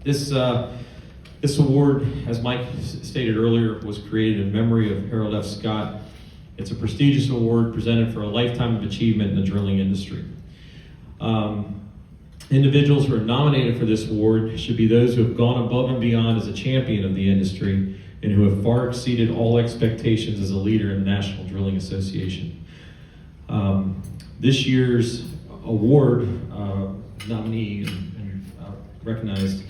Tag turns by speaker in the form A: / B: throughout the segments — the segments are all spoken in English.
A: This award, as Mike stated earlier, was created in memory of Harold F. Scott. It's a prestigious award presented for a lifetime of achievement in the drilling industry. Individuals who are nominated for this award should be those who have gone above and beyond as a champion of the industry and who have far exceeded all expectations as a leader in the National Drilling Association. This year's award nominee and recognized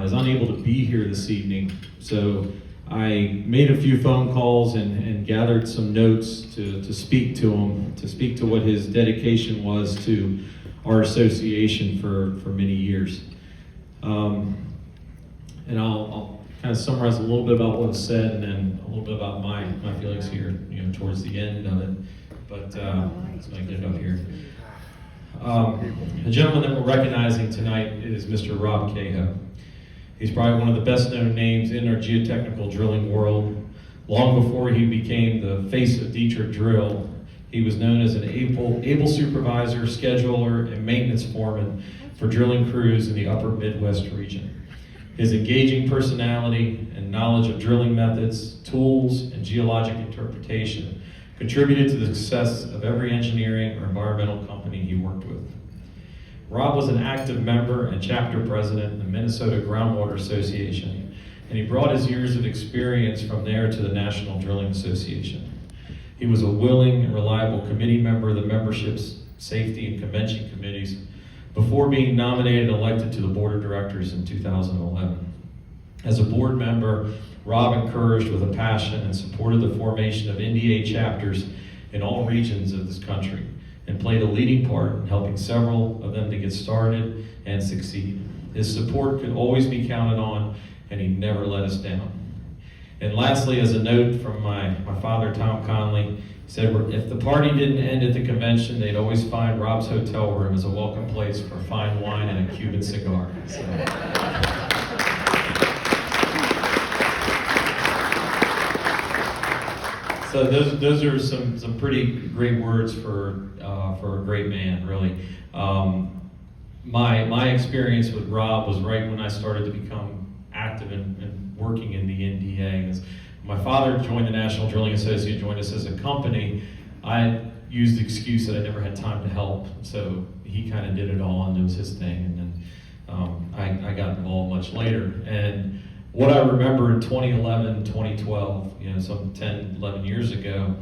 A: is unable to be here this evening, so I made a few phone calls and gathered some notes to speak to him, to speak to what his dedication was to our association for many years. And I'll kind of summarize a little bit about what was said and then a little bit about my feelings here, towards the end of it. But let's get it up here. The gentleman that we're recognizing tonight is Mr. Rob Caho. He's probably one of the best known names in our geotechnical drilling world. Long before he became the face of Dietrich Drill, he was known as an able supervisor, scheduler, and maintenance foreman for drilling crews in the upper Midwest region. His engaging personality and knowledge of drilling methods, tools, and geologic interpretation contributed to the success of every engineering or environmental company he worked with. Rob was an active member and chapter president in the Minnesota Groundwater Association, and he brought his years of experience from there to the National Drilling Association. He was a willing and reliable committee member of the membership's safety and convention committees before being nominated and elected to the board of directors in 2011. As a board member, Rob encouraged with a passion and supported the formation of NDA chapters in all regions of this country, and played a leading part in helping several of them to get started and succeed. His support could always be counted on, and he never let us down. And lastly, as a note from my father, Tom Conley, he said, if the party didn't end at the convention, they'd always find Rob's hotel room as a welcome place for fine wine and a Cuban cigar. So those are some pretty great words for a great man, really. My experience with Rob was right when I started to become active and working in the NDA. As my father joined the National Drilling Association, joined us as a company, I used the excuse that I never had time to help, so he kind of did it all and it was his thing, and then I got involved much later. And what I remember in 2011, 2012, some 10, 11 years ago,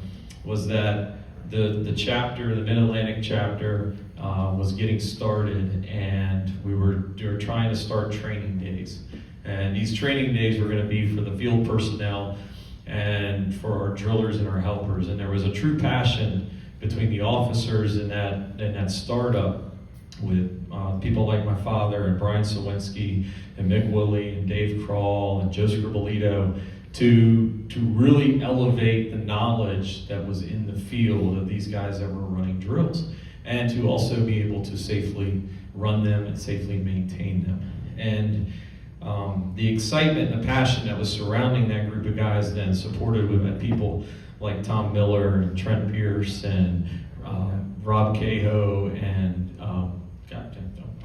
A: was that the chapter, the Mid-Atlantic chapter, was getting started, and we were trying to start training days. And these training days were going to be for the field personnel and for our drillers and our helpers. And there was a true passion between the officers in that startup with people like my father and Brian Sawinski and Mick Woolley and Dave Crawl and Joe Scribolito to really elevate the knowledge that was in the field of these guys that were running drills, and to also be able to safely run them and safely maintain them. And the excitement and the passion that was surrounding that group of guys then supported with people like Tom Miller and Trent Pierce and Rob Caho and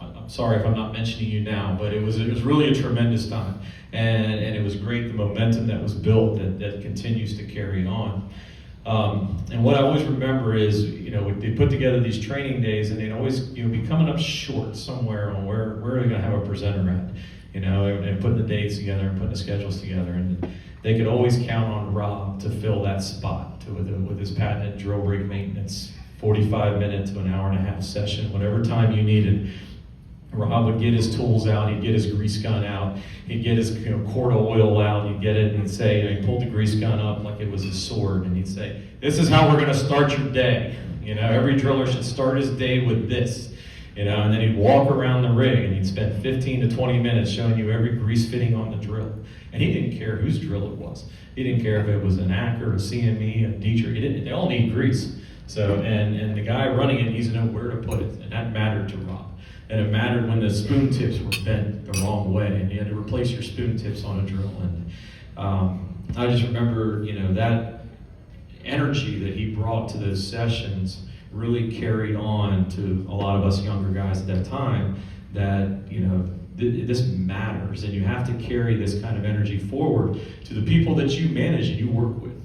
A: I'm sorry if I'm not mentioning you now, but it was really a tremendous time, and it was great, the momentum that was built that continues to carry on. And what I always remember is, they put together these training days, and they'd always be coming up short somewhere on where are they going to have a presenter at, and putting the dates together and putting the schedules together, and they could always count on Rob to fill that spot with his patented drill rig maintenance, 45-minute to an hour and a half session, whatever time you needed. Rob would get his tools out, he'd get his grease gun out, he'd get his quart of oil out, he'd get it, and he'd say, he pulled the grease gun up like it was his sword, and he'd say, this is how we're going to start your day. Every driller should start his day with this. And then he'd walk around the rig, and he'd spend 15 to 20 minutes showing you every grease fitting on the drill. And he didn't care whose drill it was. He didn't care if it was an Acker, a CME, a Dietrich. They all need grease. So, and the guy running it needs to know where to put it, and that mattered to Rob. And it mattered when the spoon tips were bent the wrong way, and you had to replace your spoon tips on a drill. And I just remember, that energy that he brought to those sessions really carried on to a lot of us younger guys at that time, that, this matters, and you have to carry this kind of energy forward to the people that you manage and you work with.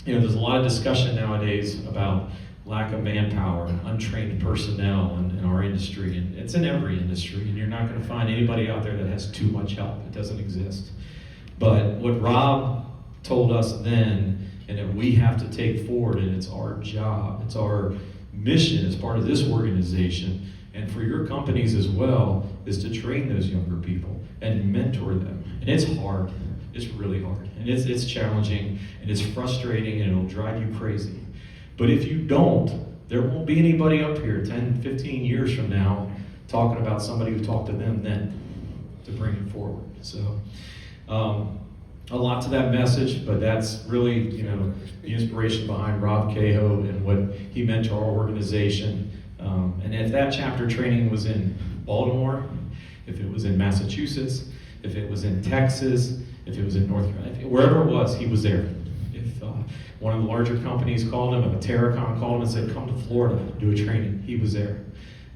A: There's a lot of discussion nowadays about lack of manpower and untrained personnel in our industry, and it's in every industry, and you're not going to find anybody out there that has too much help. It doesn't exist. But what Rob told us then, and that we have to take forward, and it's our job, it's our mission as part of this organization, and for your companies as well, is to train those younger people and mentor them. And it's hard. It's really hard. And it's challenging, and it's frustrating, and it'll drive you crazy. But if you don't, there won't be anybody up here 10, 15 years from now talking about somebody who talked to them then to bring it forward. So a lot to that message, but that's really, the inspiration behind Rob Caho and what he meant to our organization. And if that chapter training was in Baltimore, if it was in Massachusetts, if it was in Texas, if it was in North Carolina, wherever it was, he was there. If one of the larger companies called him, if a Terracon called him and said, come to Florida, do a training, he was there.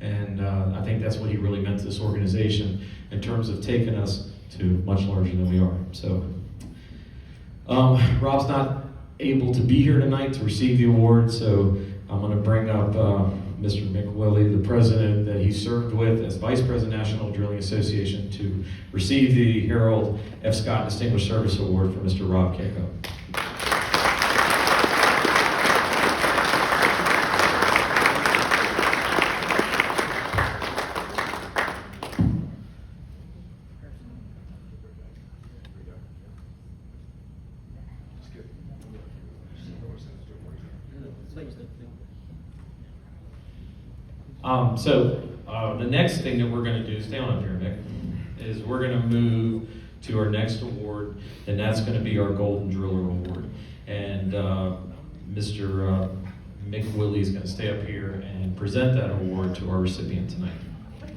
A: And I think that's what he really meant to this organization in terms of taking us to much larger than we are. So Rob's not able to be here tonight to receive the award, so I'm going to bring up Mr. Mick Willie, the president that he served with as Vice President National Drilling Association, to receive the Harold F. Scott Distinguished Service Award for Mr. Rob Caho. The next thing that we're going to do, stay on up here, Nick, is we're going to move to our next award, and that's going to be our Golden Driller Award. And Mr. Mick Willie is going to stay up here and present that award to our recipient tonight.